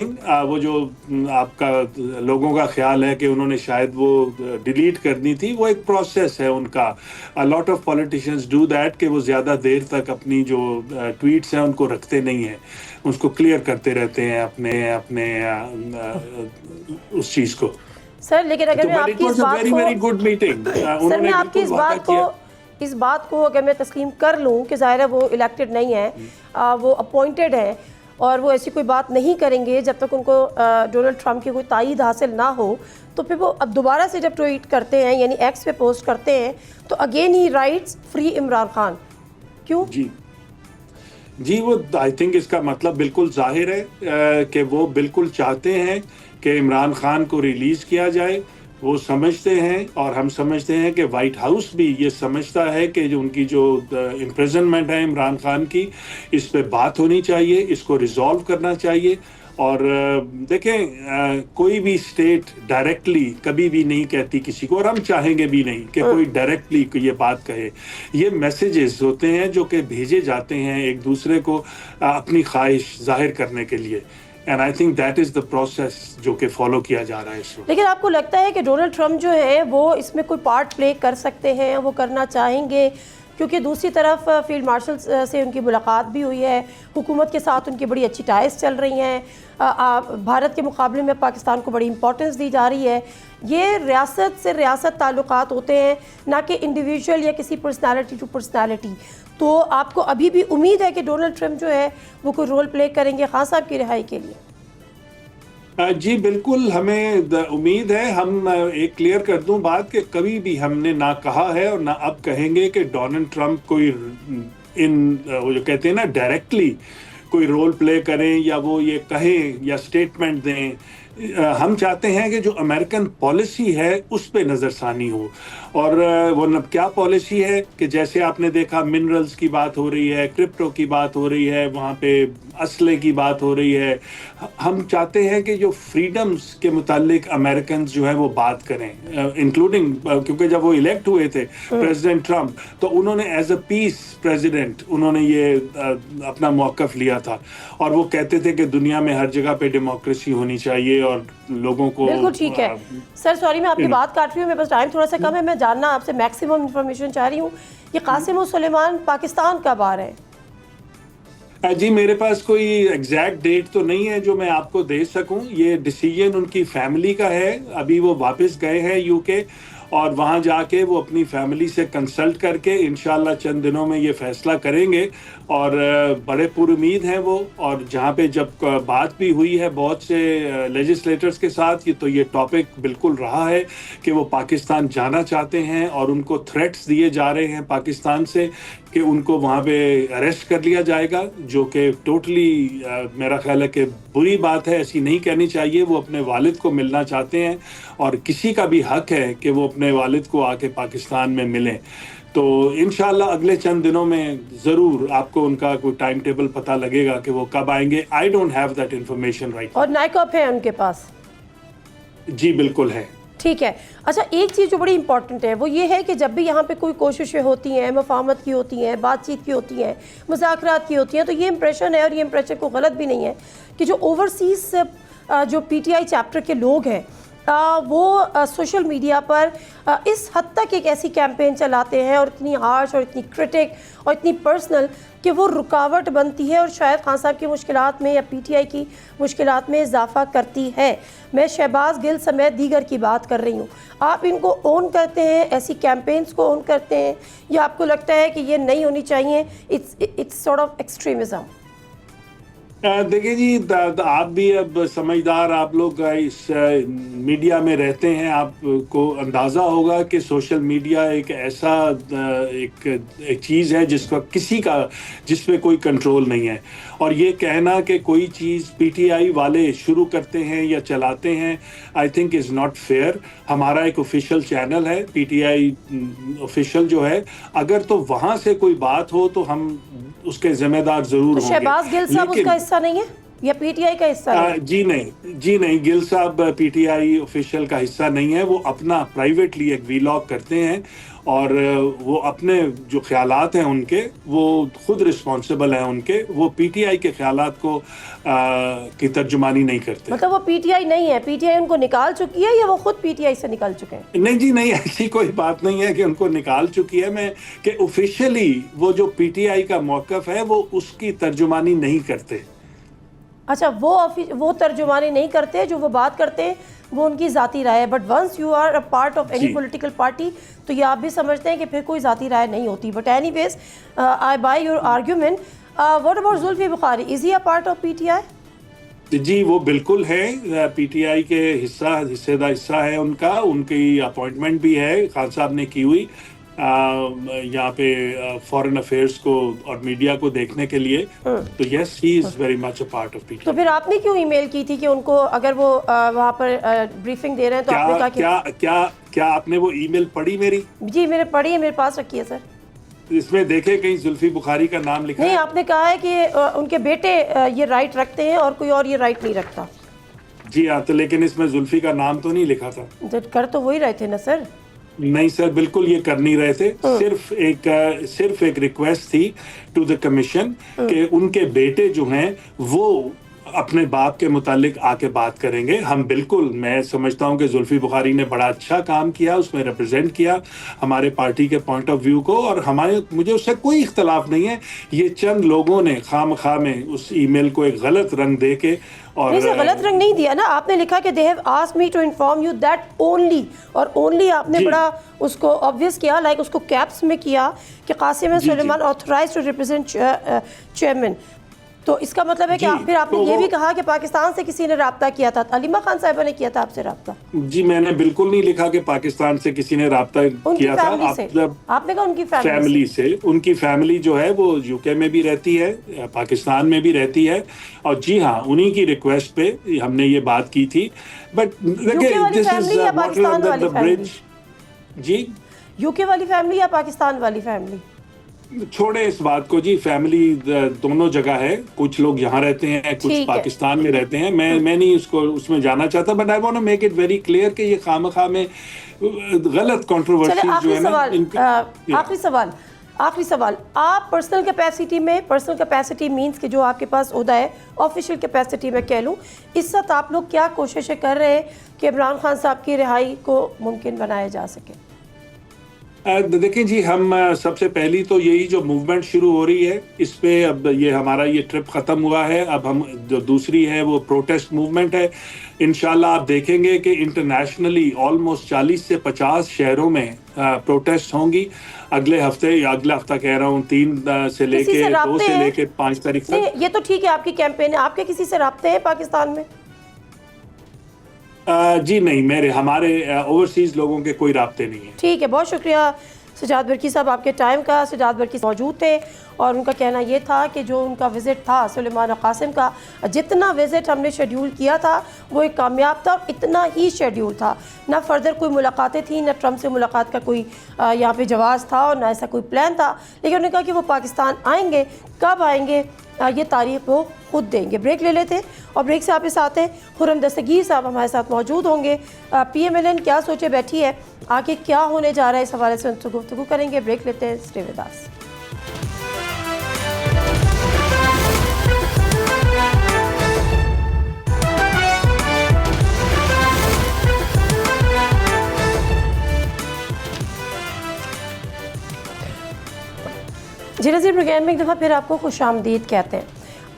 وہ جو آپ کا لوگوں کا خیال ہے کہ انہوں نے شاید وہ ڈیلیٹ کرنی تھی، وہ ایک پروسیس ہے ان کا. Lot of politicians do that کہ وہ زیادہ دیر تک اپنی جو ٹویٹس ہیں ان کو رکھتے نہیں ہیں، اس کو کلیئر کرتے رہتے ہیں اپنے اس چیز کو. سر لیکن اگر میں آپ کی اس بات کو ویری گڈ میٹنگ سر میں آپ کی اس بات کو اگر میں تسلیم کر لوں کہ ظاہر ہے وہ الیکٹڈ نہیں ہے، وہ اپوائنٹڈ ہے اور وہ ایسی کوئی بات نہیں کریں گے جب تک ان کو ڈونلڈ ٹرمپ کی کوئی تائید حاصل نہ ہو، تو پھر وہ اب دوبارہ سے جب ٹویٹ کرتے ہیں یعنی ایکس پہ پوسٹ کرتے ہیں تو again he writes free Imran Khan. کیوں؟ جی وہ آئی تھنک اس کا مطلب بالکل ظاہر ہے کہ وہ بالکل چاہتے ہیں کہ عمران خان کو ریلیز کیا جائے. وہ سمجھتے ہیں اور ہم سمجھتے ہیں کہ وائٹ ہاؤس بھی یہ سمجھتا ہے کہ جو ان کی جو امپریزنمنٹ ہے عمران خان کی، اس پہ بات ہونی چاہیے، اس کو ریزالو کرنا چاہیے. اور دیکھیں کوئی بھی اسٹیٹ ڈائریکٹلی کبھی بھی نہیں کہتی کسی کو، اور ہم چاہیں گے بھی نہیں کہ کوئی ڈائریکٹلی یہ بات کہے. یہ میسیجز ہوتے ہیں جو کہ بھیجے جاتے ہیں ایک دوسرے کو اپنی خواہش ظاہر کرنے کے لیے. And I think that is the process جو کہ فالو کیا جا رہا ہے اس وقت. لیکن آپ کو لگتا ہے کہ ڈونلڈ ٹرمپ جو ہیں وہ اس میں کوئی پارٹ پلے کر سکتے ہیں، وہ کرنا چاہیں گے؟ کیونکہ دوسری طرف فیلڈ مارشل سے ان کی ملاقات بھی ہوئی ہے، حکومت کے ساتھ ان کی بڑی اچھی ٹائز چل رہی ہیں، بھارت کے مقابلے میں پاکستان کو بڑی امپورٹنس دی جا رہی ہے. یہ ریاست سے ریاست تعلقات ہوتے ہیں، نہ کہ انڈیویجول یا کسی پرسنالٹی ٹو پرسنالٹی. تو آپ کو ابھی بھی امید ہے کہ ڈونلڈ ٹرمپ جو ہے وہ کوئی رول پلے کریں گے خان صاحب کی رہائی کے لیے؟ جی بالکل ہمیں امید ہے. ہم ایک کلیئر کر دوں بات کہ کبھی بھی ہم نے نہ کہا ہے اور نہ اب کہیں گے کہ ڈونلڈ ٹرمپ کوئی وہ جو کہتے ہیں نا ڈائریکٹلی کوئی رول پلے کریں یا وہ یہ کہیں یا اسٹیٹمنٹ دیں. ہم چاہتے ہیں کہ جو امریکن پالیسی ہے اس پہ نظر ثانی ہو. اور وہ کیا پالیسی ہے کہ جیسے آپ نے دیکھا منرلز کی بات ہو رہی ہے، کرپٹو کی بات ہو رہی ہے، وہاں پہ اسلحے کی بات ہو رہی ہے. ہم چاہتے ہیں کہ جو فریڈمز کے متعلق امریکنز جو ہیں وہ بات کریں، انکلوڈنگ کیونکہ جب وہ الیکٹ ہوئے تھے پریزیڈنٹ ٹرمپ تو انہوں نے ایز اے پیس پریزیڈنٹ انہوں نے یہ اپنا موقف لیا تھا اور وہ کہتے تھے کہ دنیا میں ہر جگہ پہ ڈیموکریسی ہونی چاہیے اور لوگوں کو. بالکل ٹھیک ہے سر، سوری میں آپ کی بات کاٹ رہی ہوں، میرے پاس ٹائم تھوڑا سا کم ہے. میں جاننا آپ سے میکسیمم انفارمیشن چاہ رہی ہوں، یہ قاسم و سلیمان پاکستان کب آ رہے ہیں؟ جی میرے پاس کوئی ایگزیکٹ ڈیٹ تو نہیں ہے جو میں آپ کو دے سکوں. یہ ڈیسیجن ان کی فیملی کا ہے. ابھی وہ واپس گئے ہیں یو کے اور وہاں جا کے وہ اپنی فیملی سے کنسلٹ کر کے انشاءاللہ چند دنوں میں یہ فیصلہ کریں گے. اور بڑے پر امید ہیں وہ. اور جہاں پہ جب بات بھی ہوئی ہے بہت سے لیجسلیٹرز کے ساتھ تو یہ ٹاپک بالکل رہا ہے کہ وہ پاکستان جانا چاہتے ہیں اور ان کو تھریٹس دیے جا رہے ہیں پاکستان سے کہ ان کو وہاں پہ اریسٹ کر لیا جائے گا، جو کہ ٹوٹلی میرا خیال ہے کہ بری بات ہے، ایسی نہیں کہنی چاہیے. وہ اپنے والد کو ملنا چاہتے ہیں اور کسی کا بھی حق ہے کہ وہ اپنے والد کو آ کے پاکستان میں ملیں. تو انشاءاللہ اگلے چند دنوں میں ضرور آپ کو ان کا کوئی ٹائم ٹیبل پتہ لگے گا کہ وہ کب آئیں گے. I don't have that information right. اور نائکاپ ہے ان کے پاس؟ جی بالکل ہے. ٹھیک ہے. اچھا ایک چیز جو بڑی امپورٹنٹ ہے وہ یہ ہے کہ جب بھی یہاں پہ کوئی کوششیں ہوتی ہیں، مفاہمت کی ہوتی ہیں، بات چیت کی ہوتی ہیں، مذاکرات کی ہوتی ہیں، تو یہ امپریشن ہے اور یہ امپریشن کو غلط بھی نہیں ہے کہ جو اوورسیز جو پی ٹی آئی چیپٹر کے لوگ ہیں وہ سوشل میڈیا پر اس حد تک ایک ایسی کیمپین چلاتے ہیں اور اتنی ہارش اور اتنی کرٹک اور اتنی پرسنل کہ وہ رکاوٹ بنتی ہے اور شاید خان صاحب کی مشکلات میں یا پی ٹی آئی کی مشکلات میں اضافہ کرتی ہے. میں شہباز گل سمیت دیگر کی بات کر رہی ہوں. آپ ان کو اون کرتے ہیں، ایسی کیمپینز کو اون کرتے ہیں، یا آپ کو لگتا ہے کہ یہ نہیں ہونی چاہیے، اٹس سارٹ آف ایکسٹریمزم؟ دیکھیں جی آپ بھی اب سمجھدار آپ لوگ اس میڈیا میں رہتے ہیں، آپ کو اندازہ ہوگا کہ سوشل میڈیا ایک ایسا ایک چیز ہے جس پہ کوئی کنٹرول نہیں ہے. اور یہ کہنا کہ کوئی چیز پی ٹی آئی والے شروع کرتے ہیں یا چلاتے ہیں I think is not fair. ہمارا ایک آفیشیل چینل ہے پی ٹی آئی آفیشیل جو ہے، اگر تو وہاں سے کوئی بات ہو تو ہم اس کے ذمہ دار ضرور ہوں گے. شہباز گل صاحب اس کا حصہ نہیں ہے یا پی ٹی آئی کا حصہ نہیں؟ جی نہیں گل صاحب پی ٹی آئی آفیشیل کا حصہ نہیں ہے. وہ اپنا پرائیویٹلی ایک ویلاگ کرتے ہیں اور وہ اپنے جو خیالات ہیں ان کے وہ خود رسپانسبل ہیں ان کے، وہ پی ٹی آئی کے خیالات کو کی ترجمانی نہیں کرتے. مطلب وہ پی ٹی آئی نہیں ہے، پی ٹی آئی ان کو نکال چکی ہے یا وہ خود پی ٹی آئی سے نکل چکے ہیں؟ نہیں جی نہیں، ایسی کوئی بات نہیں ہے کہ ان کو نکال چکی ہے. میں کہ آفیشیلی وہ جو پی ٹی آئی کا موقف ہے وہ اس کی ترجمانی نہیں کرتے. اچھا، وہ ترجمانی نہیں کرتے، جو وہ بات کرتے ہیں وہ ان کی ذاتی رائے ہے. But once you are a part of any political party تو یہ آپ بھی سمجھتے ہیں کہ پھر کوئی ذاتی رائے نہیں ہوتی. But anyways I buy your argument. What about Zulfi Bukhari, is he a part of P T I? جی وہ بالکل ہے، پی ٹی آئی کے حصہ ہے ان کا، ان کی اپوائنٹمنٹ بھی ہے خان صاحب نے کی ہوئی یہاں پہ فارن افیئرس کو اور میڈیا کو دیکھنے کے لیے. تو yes he is very much a part of P T I پھر آپ نے کیوں ای میل کی تھی کہ ان کو اگر وہ وہاں پر بریفنگ دے رہے ہیں تو آپ نے کہا کہ کیا آپ نے وہ ای میل پڑھی میری؟ جی میں نے پڑھی ہے، میرے پاس رکھی ہے سر. اس میں دیکھیں کہیں زلفی بخاری کا نام لکھا ہے؟ نہیں، آپ نے کہا ہے کہ ان کے بیٹے یہ رائٹ رکھتے ہیں اور کوئی اور یہ رائٹ نہیں رکھتا. جی ہاں، تو لیکن اس میں زلفی کا نام تو نہیں لکھا تھا. کر تو وہی رہے تھے نا سر. نہیں سر، بالکل یہ کر نہیں رہے تھے. صرف ایک ریکویسٹ تھی ٹو دا کمیشن کہ ان کے بیٹے جو ہیں وہ اپنے باپ کے متعلق آ کے بات کریں گے. ہم بالکل، میں سمجھتا ہوں کہ زلفی بخاری نے بڑا اچھا کام کیا، اس میں ریپرزینٹ کیا ہمارے پارٹی کے پوائنٹ آف ویو کو، اور مجھے اس سے کوئی اختلاف نہیں ہے. یہ چند لوگوں نے خام خواہ میں اس ای میل کو ایک غلط رنگ دے کے، اور نہیں، غلط رنگ نہیں دیا نا آپ نے. لکھا کہ they have asked me to inform you that only، اور only آپ نے بڑا اس کو obvious کیا، لائک اس کو کیپس میں کیا کہ قاسم سلیمان authorized to represent chairman. تو اس کا مطلب ہے کہ پھر آپ نے یہ بھی کہا کہ پاکستان سے کسی نے رابطہ کیا تھا، علیمہ خان صاحبہ نے کیا تھا آپ سے رابطہ. جی میں نے بالکل نہیں لکھا کہ پاکستان سے کسی نے رابطہ کیا تھا. آپ نے کہا ان کی فیملی سے، ان کی فیملی جو ہے وہ یو کے میں بھی رہتی ہے، پاکستان میں بھی رہتی ہے، اور جی ہاں انہی کی ریکویسٹ پہ ہم نے یہ بات کی تھی. بٹ جی یو کے والی فیملی یا پاکستان والی فیملی؟ چھوڑیں اس بات کو جی، فیملی دونوں جگہ ہے. کچھ لوگ یہاں رہتے ہیں، کچھ پاکستان میں رہتے ہیں. میں نہیں اس میں جانا چاہتا، but I want to make it very clear کہ یہ خواہ میں غلط کنٹروورسی جو ہے نا. آخری سوال، آپ پرسنل کیپیسٹی مینس کہ جو آپ کے پاس عہدہ ہے، آفیشیل کیپیسٹی میں کہہ لوں، اس وقت آپ لوگ کیا کوششیں کر رہے ہیں کہ عمران خان صاحب کی رہائی کو ممکن بنایا جا سکے؟ دیکھیں جی، ہم سب سے پہلی تو یہی جو موومنٹ شروع ہو رہی ہے اس پہ، اب یہ ہمارا یہ ٹرپ ختم ہوا ہے، اب ہم جو دوسری ہے وہ پروٹیسٹ موومنٹ ہے. انشاءاللہ آپ دیکھیں گے کہ انٹرنیشنلی آلموسٹ 40 سے 50 شہروں میں پروٹیسٹ ہوں گی اگلا ہفتہ کہہ رہا ہوں 3 سے لے کے 2 سے لے کے 5 تاریخ تک. یہ تو ٹھیک ہے آپ کی کیمپین ہے، آپ کے کسی سے رابطے ہیں پاکستان میں؟ جی نہیں، ہمارے اوورسیز لوگوں کے کوئی رابطے نہیں ہیں. ٹھیک ہے، بہت شکریہ سجاد برکی صاحب آپ کے ٹائم کا. سجاد برکی موجود تھے اور ان کا کہنا یہ تھا کہ جو ان کا وزٹ تھا سلیمان اور قاسم کا، جتنا وزٹ ہم نے شیڈیول کیا تھا وہ ایک کامیاب تھا، اور اتنا ہی شیڈیول تھا. نہ فردر کوئی ملاقاتیں تھیں، نہ ٹرمپ سے ملاقات کا کوئی یہاں پہ جواز تھا، اور نہ ایسا کوئی پلان تھا. لیکن انہوں نے کہا کہ وہ پاکستان آئیں گے، کب آئیں گے یہ تاریخ وہ خود دیں گے. بریک لے لیتے اور بریک سے آپ اس آتے خرم دستگیر صاحب ہمارے ساتھ موجود ہوں گے. پی ایم ایل این کیا سوچے بیٹھی ہے، آگے کیا ہونے جا رہا ہے، اس حوالے سے ان سے گفتگو کریں گے. بریک لیتے ہیں، اسٹے ود اس. جی نظیر پروگرام میں ایک دفعہ پھر آپ کو خوش آمدید کہتے ہیں.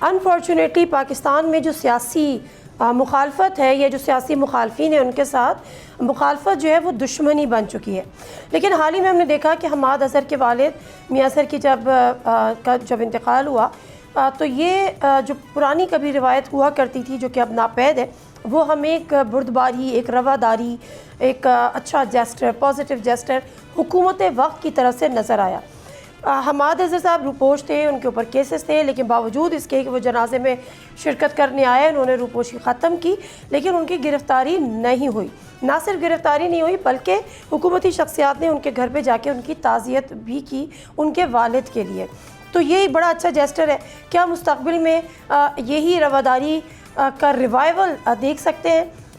انفارچونیٹلی پاکستان میں جو سیاسی مخالفت ہے یا جو سیاسی مخالفین ہیں ان کے ساتھ مخالفت جو ہے وہ دشمنی بن چکی ہے. لیکن حال ہی میں ہم نے دیکھا کہ حماد اظہر کے والد میاں اظہر کی جب انتقال ہوا تو یہ جو پرانی کبھی روایت ہوا کرتی تھی جو کہ اب ناپید ہے، وہ ہمیں ایک بردباری، ایک رواداری، ایک اچھا جیسٹر، پازیٹیو جیسٹر حکومت وقت کی طرف سے نظر آیا. حماد اظہر صاحب روپوش تھے، ان کے اوپر کیسز تھے، لیکن باوجود اس کے کہ وہ جنازے میں شرکت کرنے آئے، انہوں نے روپوشی ختم کی، لیکن ان کی گرفتاری نہیں ہوئی. نہ صرف گرفتاری نہیں ہوئی بلکہ حکومتی شخصیات نے ان کے گھر پہ جا کے ان کی تعزیت بھی کی ان کے والد کے لیے. تو یہ بڑا اچھا جیسٹر ہے. کیا مستقبل میں یہی رواداری کا ریوائول دیکھ سکتے ہیں؟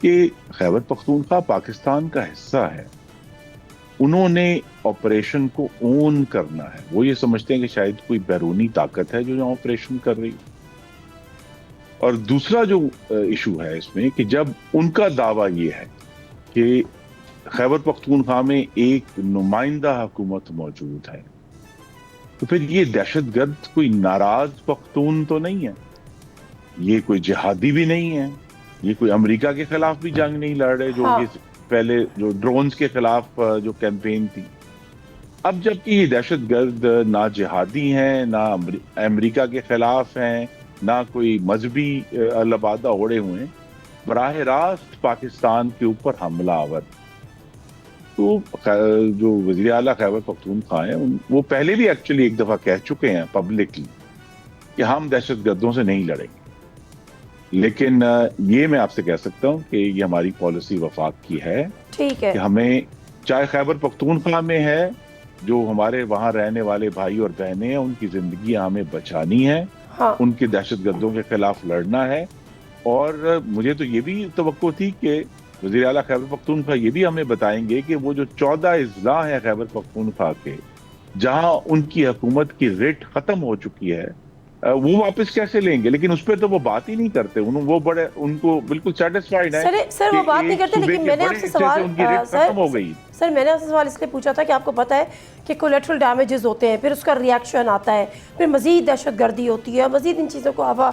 کہ خیبر پختونخوا پاکستان کا حصہ ہے، انہوں نے آپریشن کو اون کرنا ہے. وہ یہ سمجھتے ہیں کہ شاید کوئی بیرونی طاقت ہے جو یہاں آپریشن کر رہی. اور دوسرا جو ایشو ہے اس میں کہ جب ان کا دعویٰ یہ ہے کہ خیبر پختونخوا میں ایک نمائندہ حکومت موجود ہے، تو پھر یہ دہشت گرد کوئی ناراض پختون تو نہیں ہے، یہ کوئی جہادی بھی نہیں ہے، یہ کوئی امریکہ کے خلاف بھی جنگ نہیں لڑ رہے جو کہ پہلے جو ڈرونز کے خلاف جو کیمپین تھی. اب جبکہ یہ دہشت گرد نہ جہادی ہیں، نہ امریکہ کے خلاف ہیں، نہ کوئی مذہبی لبادہ اوڑے ہوئے ہیں، براہ راست پاکستان کے اوپر حملہ آور. تو جو وزیر اعلیٰ خیبر پختونخوا ہیں وہ پہلے بھی ایکچولی ایک دفعہ کہہ چکے ہیں پبلکلی کہ ہم دہشت گردوں سے نہیں لڑیں گے. لیکن یہ میں آپ سے کہہ سکتا ہوں کہ یہ ہماری پالیسی وفاق کی ہے ٹھیک ہے کہ ہمیں چاہے خیبر پختونخوا میں ہے، جو ہمارے وہاں رہنے والے بھائی اور بہنیں ہیں ان کی زندگیاں ہمیں بچانی ہے، ان کے دہشت گردوں کے خلاف لڑنا ہے. اور مجھے تو یہ بھی توقع تھی کہ وزیر اعلیٰ خیبر پختونخوا یہ بھی ہمیں بتائیں گے کہ وہ جو 14 اضلاع ہیں خیبر پختونخوا کے جہاں ان کی حکومت کی ریٹ ختم ہو چکی ہے وہ واپس کیسے لیں گے. لیکن اس پہ تو وہ بات ہی نہیں کرتے. وہ بڑے ان کو بالکل سیٹسفائیڈ ہے سر وہ بات نہیں کرتے. لیکن میں نے آپ سے سوال سر میں نے آپ سے سوال اس لیے پوچھا تھا کہ آپ کو پتا ہے کہ کولیٹرل ڈیمیجز ہوتے ہیں، پھر اس کا ریئیکشن آتا ہے، پھر مزید دہشت گردی ہوتی ہے، مزید ان چیزوں کو ہوا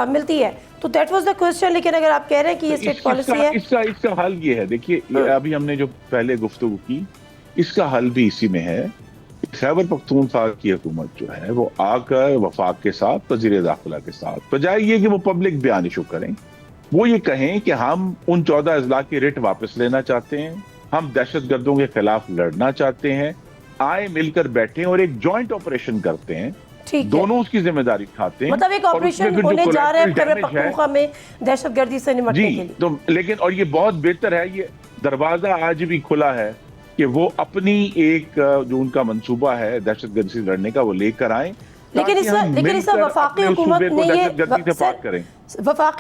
ملتی ہے. تو دیٹ واز دا کوسچن. لیکن اگر آپ کہہ رہے ہیں کہ یہ اسٹیٹ پالیسی ہے، اس کا حل یہ ہے. دیکھیے ابھی ہم نے جو پہلے گفتگو کی اس کا حل بھی اسی میں ہے. خیبر پختونخوا کی حکومت جو ہے وہ آ کر وفاق کے ساتھ وزیر داخلہ کے ساتھ بجائے یہ کہ وہ پبلک بیان ایشو کریں، وہ یہ کہیں کہ ہم ان 14 اضلاع کی ریٹ واپس لینا چاہتے ہیں، ہم دہشت گردوں کے خلاف لڑنا چاہتے ہیں، آئے مل کر بیٹھیں اور ایک جوائنٹ آپریشن کرتے ہیں، دونوں اس کی ذمہ داری اٹھاتے ہیں. مطلب ایک آپریشن ہونے جا رہا ہے خیبر پختونخوا میں دہشت گردی سے نمٹنے کے لیے. تو لیکن اور یہ بہت بہتر ہے، یہ دروازہ آج بھی کھلا ہے کہ وہ اپنی ایک جو ان کا منصوبہ ہے دہشت گردی سے لڑنے کا وہ لے کر آئیں. لیکن اس وفاقی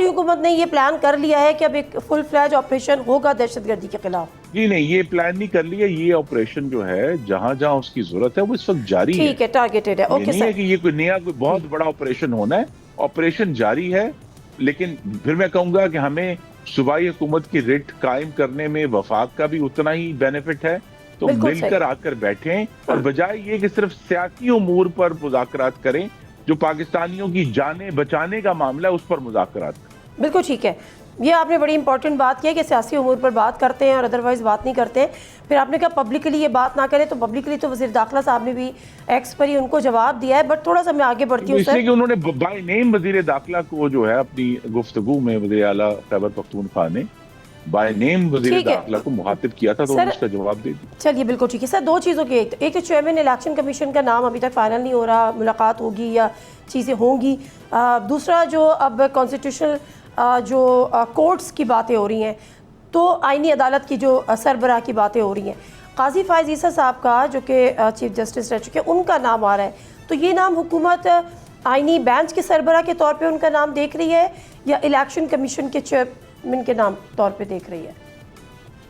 حکومت نے یہ پلان کر لیا ہے کہ اب ایک فل فلیج آپریشن ہوگا دہشت گردی کے خلاف. جی نہیں، یہ پلان نہیں کر لیا. یہ آپریشن جو ہے جہاں جہاں اس کی ضرورت ہے وہ اس وقت جاری ہے. ٹھیک ہے، ٹارگیٹڈ ہے. اوکے نہیں ہے کہ یہ کوئی نیا کوئی بہت بڑا آپریشن ہونا ہے. آپریشن جاری ہے. لیکن پھر میں کہوں گا کہ ہمیں صوبائی حکومت کی ریٹ قائم کرنے میں وفاق کا بھی اتنا ہی بینیفٹ ہے. تو مل کر آ کر بیٹھیں اور بجائے یہ کہ صرف سیاسی امور پر مذاکرات کریں، جو پاکستانیوں کی جانیں بچانے کا معاملہ ہے اس پر مذاکرات کریں. بالکل ٹھیک ہے. یہ آپ نے بڑی امپورٹنٹ بات کی ہے کہ سیاسی امور پر بات کرتے ہیں اور ادروائز بات نہیں کرتے. پھر آپ نے کہا پبلکلی یہ بات نہ کریں، تو پبلکلی تو وزیر داخلہ صاحب نے بھی ایکس پر ہی ان کو جواب دیا ہے. بٹ تھوڑا سا میں آگے بڑھتی ہوں اس لیے کہ انہوں نے بائی نیم وزیر داخلہ کو جو ہے اپنی گفتگو میں وزیر اعلیٰ خیبر پختونخوا نے بائی نیم وزیر داخلہ کو مخاطب کیا تھا، تو انہوں نے اس کا جواب دے دیا. چلیے بالکل ٹھیک ہے سر. دو چیزوں کی، ایک تو چیئرمین الیکشن کمیشن کا نام ابھی تک فائنل نہیں ہو رہا، ملاقات ہوگی یا چیزیں ہوں گی. دوسرا جو اب کانسٹیٹیوشنل جو کورٹس کی باتیں ہو رہی ہیں، تو آئینی عدالت کی جو سربراہ کی باتیں ہو رہی ہیں، قاضی فائز عیسیٰ صاحب کا جو کہ چیف جسٹس رہ چکے ہیں ان کا نام آ رہا ہے. تو یہ نام حکومت آئینی بینچ کے سربراہ کے طور پہ ان کا نام دیکھ رہی ہے یا الیکشن کمیشن کے چیئرمین کے نام طور پہ دیکھ رہی ہے؟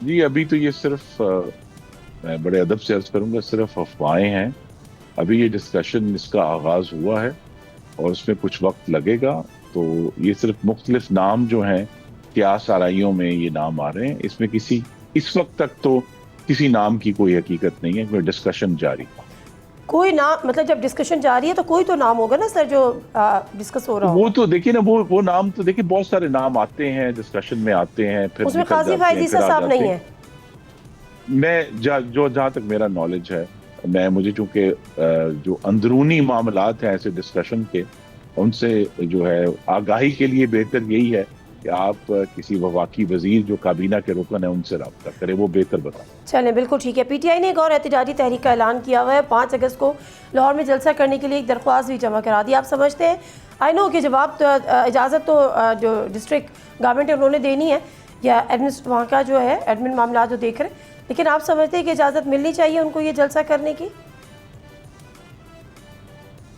جی ابھی تو یہ صرف میں بڑے ادب سے عرض کروں گا صرف افواہیں ہیں. ابھی یہ ڈسکشن اس کا آغاز ہوا ہے اور اس میں کچھ وقت لگے گا. تو یہ صرف مختلف نام جو ہیں سیاست آرائیوں میں یہ نام آ رہے ہیں. اس میں اس وقت تک تو کسی نام کی کوئی حقیقت نہیں ہے. ڈسکشن جاری کوئی نام، مطلب جب ڈسکشن جاری ہے تو کوئی تو نام ہوگا نا سر جو ڈسکس ہو رہا ہے. وہ تو دیکھیے نا وہ نام تو دیکھیے بہت سارے نام آتے ہیں ڈسکشن میں آتے ہیں، پھر اس میں قاضی فائز عیسیٰ صاحب نہیں ہے. میں جہاں تک میرا نالج ہے، مجھے چونکہ جو اندرونی معاملات ہیں ایسے ڈسکشن کے، ان سے جو ہے آگاہی کے لیے بہتر یہی ہے کہ آپ کسی وفاقی وزیر جو کابینہ کے رکن ہیں ان سے رابطہ کریں، وہ بہتر بتائیں. چلیں بالکل ٹھیک ہے. پی ٹی آئی نے ایک اور احتجاجی تحریک کا اعلان کیا ہوا ہے. 5 اگست کو لاہور میں جلسہ کرنے کے لیے ایک درخواست بھی جمع کرا دی. آپ سمجھتے ہیں آئی نو کہ جواب اجازت تو جو ڈسٹرکٹ گورنمنٹ ہے انہوں نے دینی ہے یا وہاں کا جو ہے ایڈمن معاملات جو دیکھ رہے ہیں، لیکن آپ سمجھتے ہیں کہ اجازت ملنی چاہیے ان کو یہ جلسہ کرنے کی؟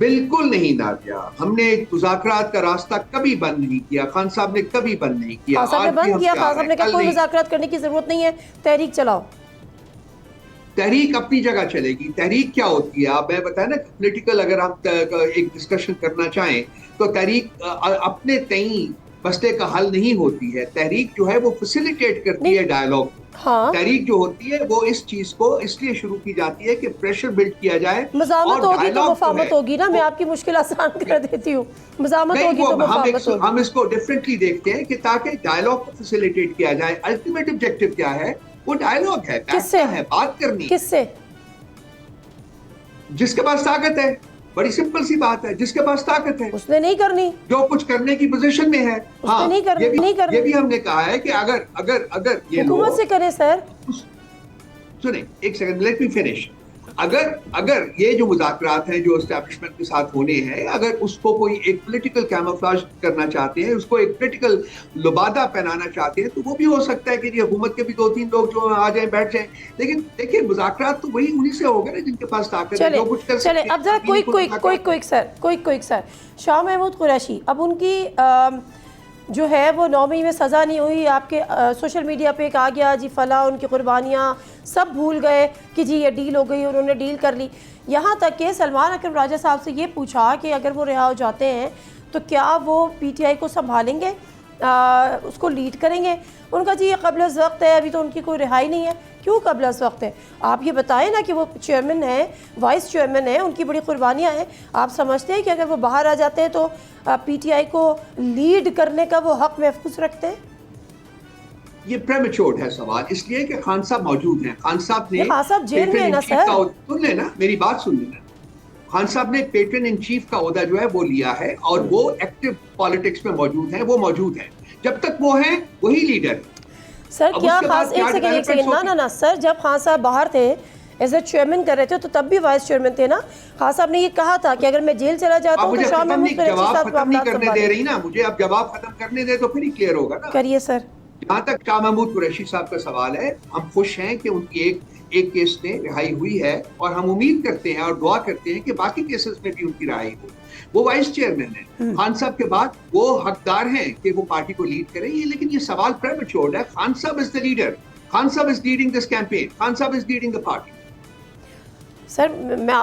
بالکل نہیں نادیہ، ہم نے مذاکرات کا راستہ کبھی بند نہیں کیا، خان صاحب نے کبھی بند نہیں کیا. خان صاحب نے بند کیا، خان صاحب نے کہا کوئی مذاکرات کرنے کی ضرورت نہیں ہے، تحریک چلاؤ. تحریک اپنی جگہ چلے گی. تحریک کیا ہوتی ہے آپ میں بتائیں نا، پولیٹیکل اگر ہم ایک ڈسکشن کرنا چاہیں تو تحریک اپنے تئیں مسئلے کا حل نہیں ہوتی ہے. تحریک جو ہے وہ فیسیلیٹیٹ کرتی ہے ڈائیلاگ. تحریک جو ہوتی ہے وہ اس چیز کو اس لیے شروع کی جاتی ہے کہ پریشر بلڈ کیا جائے. مزاحمت ہوگی تو مفاہمت ہوگی نا، میں آپ کی مشکل آسان کر دیتی ہوں. مزاحمت ہوگی تو مفاہمت ہوگی. ہم اس کو ڈفرینٹلی دیکھتے ہیں کہ تاکہ ڈائیلاگ کو فیسیلیٹیٹ کیا جائے. الٹیمیٹ آبجیکٹو کیا ہے؟ وہ ڈائیلاگ ہے، کس سے ہے بات کرنی. کس سے؟ جس کے پاس طاقت ہے. بڑی سمپل سی بات ہے، جس کے پاس طاقت ہے اس نے نہیں کرنی، جو کچھ کرنے کی پوزیشن میں ہے. ہاں یہ بھی ہم نے کہا ہے کہ اگر یہ حکومت سے کرے. سر سنیں ایک سیکنڈ، لیٹ می فنش. اگر یہ جو مذاکرات ہیں جو اسٹیبلشمنٹ کے ساتھ ہونے ہیں، اگر اس کو کوئی ایک پولیٹیکل کیموفلاج کرنا چاہتے ہیں، اس کو ایک پولیٹیکل لبادہ پہنانا چاہتے ہیں، تو وہ بھی ہو سکتا ہے کہ جی حکومت کے بھی 2-3 لوگ جو آ جائیں بیٹھ جائیں. لیکن دیکھیں مذاکرات تو وہی انہی سے ہوگا نا جن کے پاس طاقت ہے، جو کچھ کر سکتے ہیں. چلے اب ذرا کوئی سر شاہ محمود قریشی، اب ان کی جو ہے وہ 9ویں میں سزا نہیں ہوئی. آپ کے سوشل میڈیا پہ ایک آ گیا جی فلاں ان کی قربانیاں سب بھول گئے کہ جی یہ ڈیل ہو گئی، انہوں نے ڈیل کر لی. یہاں تک کہ سلمان اکرم راجہ صاحب سے یہ پوچھا کہ اگر وہ رہا ہو جاتے ہیں تو کیا وہ پی ٹی آئی کو سنبھالیں گے، اس کو لیڈ کریں گے. ان کا جی یہ قبل از وقت ہے، ابھی تو ان کی کوئی رہائی نہیں ہے. کیوں قبل از وقت ہے؟ آپ یہ بتائیں نا کہ وہ چیئرمین ہیں، وائس چیئرمین ہیں، ان کی بڑی قربانیاں ہیں. آپ سمجھتے ہیں کہ اگر وہ باہر آ جاتے ہیں تو پی ٹی آئی کو لیڈ کرنے کا وہ حق محفوظ رکھتے ہیں؟ یہ پریمیچور ہے سوال، اس لیے کہ خان صاحب موجود ہیں. خان صاحب نے خان صاحب جیل میں ہیں نا سر. سن لیں نا میری بات، سن لینا. خان صاحب نے پیٹرن ان چیف کا عہدہ جو ہے وہ لیا ہے اور وہ ایکٹیو پالیٹکس میں موجود ہیں. وہ موجود ہیں، جب تک وہ ہیں وہی لیڈر. سر کیا خاص ایک سیکنڈ نہ سر، جب خان صاحب باہر تھے ایز اے چیئرمین کر رہے تھے تو تب بھی وائس چیئرمین تھے نا. خان صاحب نے یہ کہا تھا کہ اگر میں جیل چلا جاتا ہوں تو شاہ محمود قریشی صاحب ختم نہیں کرنے دے رہی نا مجھے. اب جواب ختم کرنے دے تو پھر ہی کلیئر ہوگا نا. کریے سر. جہاں تک شاہ محمود قریشی صاحب کا سوال ہے، ہم خوش ہیں کہ ان کی ایک کیس میں رہائی ہوئی ہے اور ہم امید کرتے ہیں اور دعا کرتے ہیں کہ باقی کیسز میں بھی ان کی رہائی ہو. وہ وائس چیئرمین ہیں. خان صاحب کے بعد وہ حقدار ہیں کہ وہ پارٹی کو لیڈ کریں. لیکن یہ سوال پریمیچور ہے. Khan Sahab is the leader. Khan Sahab is leading this campaign. Khan Sahab is leading the party. سر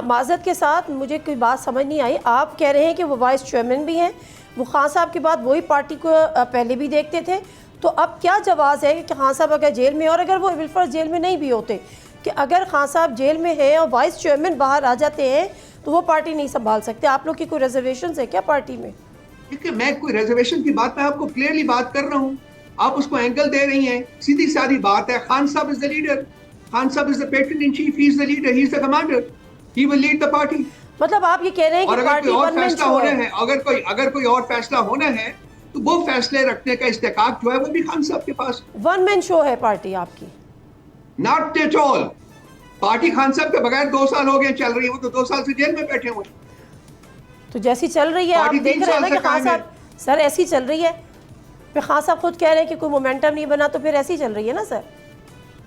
معذرت کے ساتھ مجھے کوئی بات سمجھ نہیں آئی. آپ کہہ رہے ہیں کہ وہ وائس چیئرمین بھی ہیں، وہ خان صاحب کے بعد وہی پارٹی کو پہلے بھی دیکھتے تھے. تو اب کیا جواز ہے کہ خان صاحب اگر جیل میں، اور اگر وہ بالفرض جیل میں نہیں بھی ہوتے، کہ اگر خان صاحب جیل میں ہیں اور وائس چیئرمین باہر آ جاتے ہیں تو وہ پارٹی نہیں سنبھال سکتے؟ آپ لوگ کی کوئی ریزرویشنز ہے کیا پارٹی میں؟ کیونکہ میں کوئی ریزرویشن کی بات میں آپ کو کلیئرلی بات کر رہا ہوں، آپ اس کو اینگل دے رہی ہیں. سیدھی سادھی بات ہے. Khan Sahab is the leader. Khan Sahab is the patron in chief. He is the leader. He is the commander. He will lead the party. مطلب آپ یہ کہہ رہے ہیں کہ پارٹی ون مین شو ہے. اگر کوئی اور فیصلہ ہونا ہے تو وہ فیصلے رکھنے کا استحقاق جو ہے وہ بھی خان صاحب کے پاس. ون مین شو ہے پارٹی آپ کی؟ Not at all. Party Khan صاحب کے بغیر 2 سال ہو گئے چل رہی ہے. وہ تو 2 سال سے جیل میں بیٹھے ہوئے. تو جیسی چل رہی ہے آپ دیکھ رہے ہیں نا کہ خان صاحب سر ایسی چل رہی ہے. پھر خان صاحب خود کہہ رہے ہیں کہ کوئی مومنٹم نہیں بنا، تو پھر ایسی چل رہی ہے نا سر.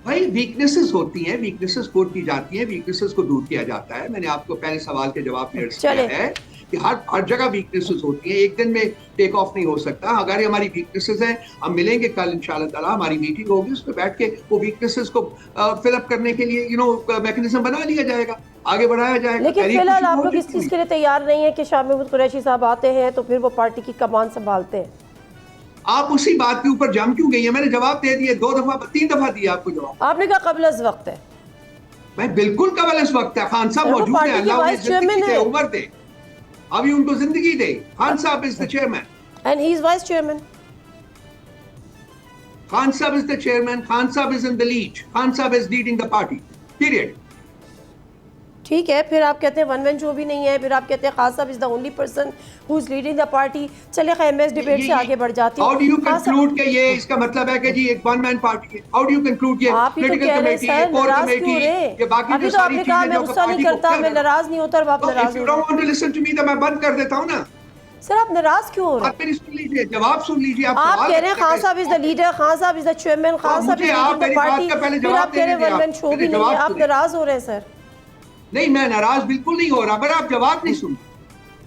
بھائی ویکنیسز ہوتی ہیں، ویکنیسز کور کی جاتی ہیں، ویکنیسز کو دور کیا جاتا ہے. میں نے آپ کو پہلے سوال کے جواب میں عرض کیا ہے کہ ہر جگہ ویکنیسز ہوتی ہیں. ایک دن میں ٹیک آف نہیں ہو سکتا. اگر ہماری ویکنیسز ہیں، ہم ملیں گے کل انشاءاللہ تعالیٰ، ہماری میٹنگ ہوگی، اس پہ بیٹھ کے وہ ویکنیسز کو فل اپ کرنے کے لیے میکنزم بنا لیا جائے گا، آگے بڑھایا جائے گا. لیکن فی الحال آپ لوگ اس چیز کے لیے تیار نہیں ہیں کہ شاہ محمود قریشی صاحب آتے ہیں تو پھر وہ پارٹی کی کمان سنبھالتے ہیں. آپ اسی بات کے اوپر جم کیوں گئی ہیں؟ میں نے جواب دے دیے 2 دفعہ 3 دفعہ دیا آپ کو جواب. آپ نے کہا قبل از وقت ہے. میں بالکل قبل از وقت ہے. خان صاحب موجود ہیں، اللہ انہیں زندگی دے، عمر دے، ابھی ان کو زندگی دے. Khan Sahab is the chairman and he is vice chairman. Khan Sahab is the chairman. Khan Sahab is in the lead. Khan Sahab is leading the party period. ٹھیک ہے، پھر آپ کہتے ہیں ون مین شو بھی نہیں ہے، پھر آپ کہتے ہیں Khan Sahab is the only person who is leading the party. چلے خیر میں اس ڈیبیٹ سے آگے بڑھ جاتی ہوں. ہاؤ ڈو یو کنکلوڈ کہ یہ اس کا مطلب ہے کہ جی ایک ون مین پارٹی ہے؟ ہاؤ ڈو یو کنکلوڈ یہ پولیٹیکل کمیٹی ہے، کور کمیٹی، یہ باقی جو ساری چیزیں میں غصہ نہیں کرتا، میں ناراض نہیں ہوتا. اور آپ ناراض if you don't want to listen to me تو میں بند کر دیتا ہوں نا. سر آپ ناراض کیوں ہو رہے ہیں؟ آپ میری سن لیجیے، جواب سن لیجیے. آپ کہہ رہے ہیں Khan Sahab is the leader, Khan Sahab is the chairman, Khan Sahab is leading the party, پھر آپ کہہ رہے ہیں ون مین شو بھی نہیں ہے. آپ ناراض ہو رہے ہیں سر. نہیں، میں ناراض بالکل نہیں ہو رہا، پر آپ جواب نہیں سن.